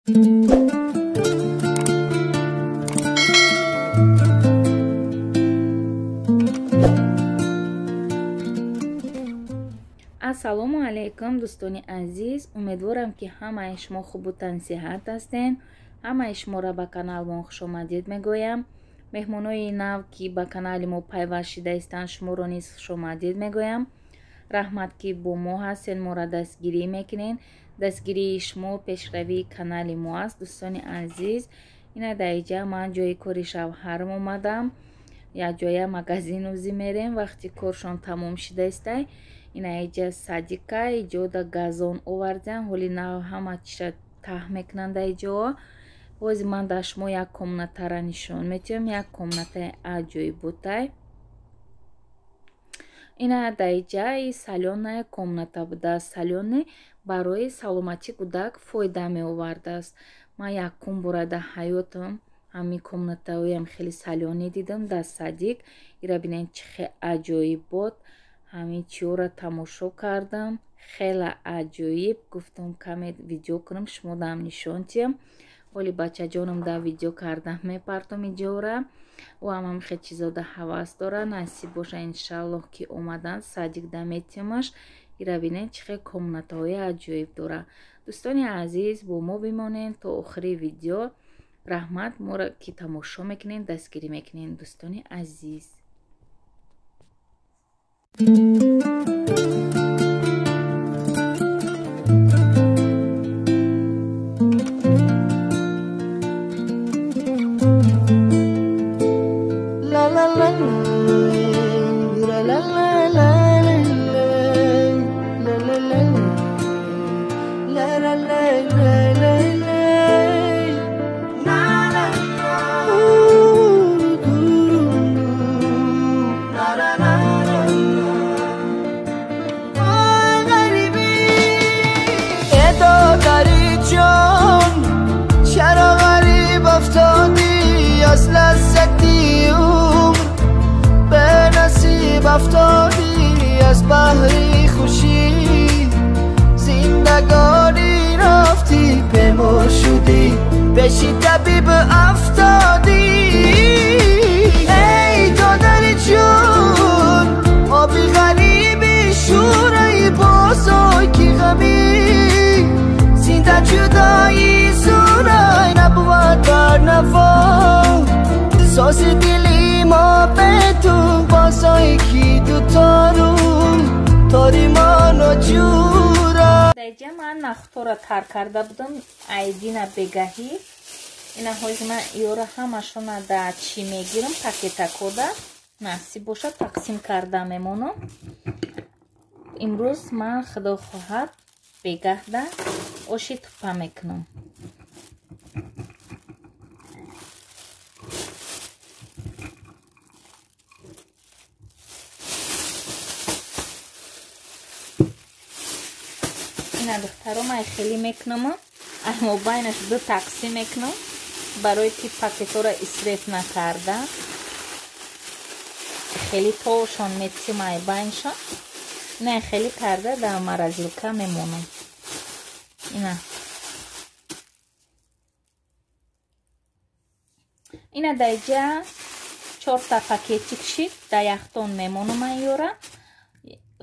ассалому алайкум дӯстони азиз, умедворам ки ҳамаи шумо хубу тансиҳат ҳастен. ҳамаи шуморо ба канали мо хушомадид мегӯям. меҳмонои нав ки ба канали мо пайваст шуда истанд, шуморо низ хушомадид мегӯям. раҳмат ки бо мо ҳастен, моро дастгирӣ мекунен. дастгирии шумо пешравии канали мо аст. дӯстони азиз, ина дар иҷа ман ҷои кори шавҳарам омадам. якҷоя магазин ӯзи мерем. вақти коршон тамом шуда истай, ина иҷа садика иҷода газон овардиам. ҳоли нав ҳама чиша таҳ мекунанд дар иҷао. бози ман дар шумо як комнатара нишон метиҳам. як комнатаи аҷоиб бутай. ина дар иҷаи салёна комната буда. салёни барои саломатии кӯдак фоида меовардааст. ман якум бора дар ҳаётам ҳамин комнатаоям хеле салёнӣ дидам дар садик. ира бинед чӣ хеле аҷоиб буд. ҳамин чиёро тамошо кардам. хеле аҷоиб. гуфтам каме видео кунам, шумодам нишон диҳам. ҳоли бачаҷонам дар видео кардан мепартом иҷора. ӯ ҳам хеле чизода ҳавас дора. насиб боша иншаллоҳ ки омадан садик даметимаш. ира бинед чӣ хеле комнатаҳои аҷоиб дора. дӯстони азиз, бо мо бимонед то охири видео. раҳмат моро ки тамошо мекунед, дастгирӣ мекунед. дӯстони азиз, افتادی از بحری خوشی زندگانی رفتی به ما شدی بشی طبیب افتادی ای دادر جون آبی غریبی شورای بازای کی غمی زنده جدایی زورای نبود بر نفا ساز دلی ما به تو بازای کی даиҷа ман нахтора тар карда будам айдина бегаҳӣ. ина ҳози ман иёра ҳамашона да чӣ мегирам пакетакода насиб боша тақсим карда мемонам. имрӯз ман худо хоҳад бегаҳда оши тупа мекунам. ина духтаромай хеле мекунам, аммо байнаш ду тақсим мекунам барое ки пакетора исреф накарда. хеле тоошон метимай байншон не хеле карда дар маразилка мемонам. ина даиҷа 4 пакетик шид дар яхтон мемонам. айёра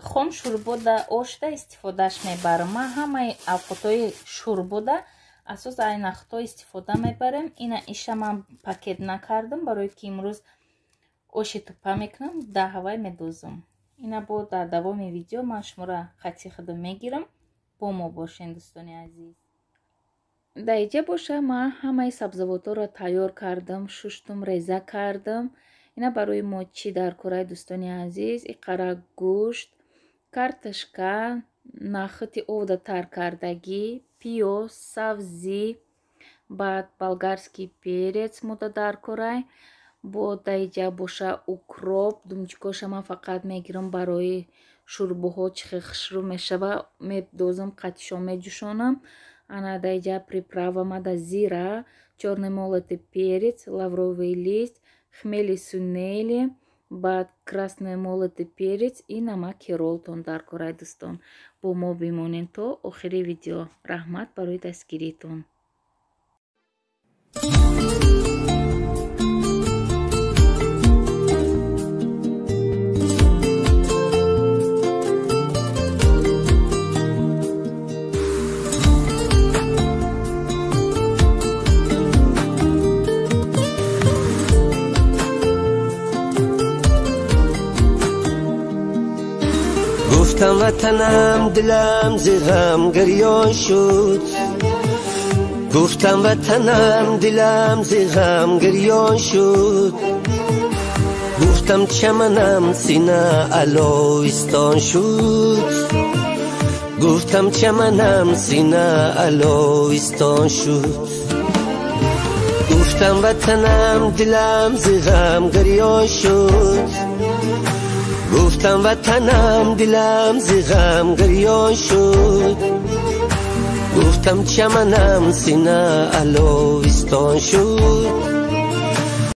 хом шурбода ошда истифодаш мебарам. ман ҳамаи авқотҳои шурбода асос ай нахто истифода мебарам. ина иша ман пакет накардам барое ки имрӯз оши тупа мекунам, даҳвай медозам. ина бо дар давоми видео ман шуморо хати худам мегирам. бо мо бошен дӯстони азиз. дар иҷа боша ман ҳамаи сабзавотҳоро тайёр кардам, шуштум, реза кардам. ина барои мо чӣ дар кораи дӯстони азиз. иқара гӯшт, картошка, нахити овда тар кардагӣ, пиёз, сабзӣ, баъд болгарский перец мода дар корай. бо даиҷа боша укроп, думчикоша ман фақат мегирам барои шурбоҳо чихе хушрӯ мешава медозам, қатишон медӯшонам. ана даиҷа приправа мада зира, чёрный молотый перец, лавровый лист, хмели сунели, баъд красный молотый перец и намаки роллтон дар корай дӯстон. бо мо бимонед то охири видео. раҳмат барои дастгиритон. گفتم وطنم دلم ز غم گریان شد، گفتم وطنم دلم ز غم گریان شد، گفتم چمنم سینه علویستان شد، گفتم چمنم سینه علویستان شد، گفتم وطنم دلم ز غم گریان شد، گفتم وطنم دلم ز غم گریان شد، گفتم چمنم سینه علویستان شد،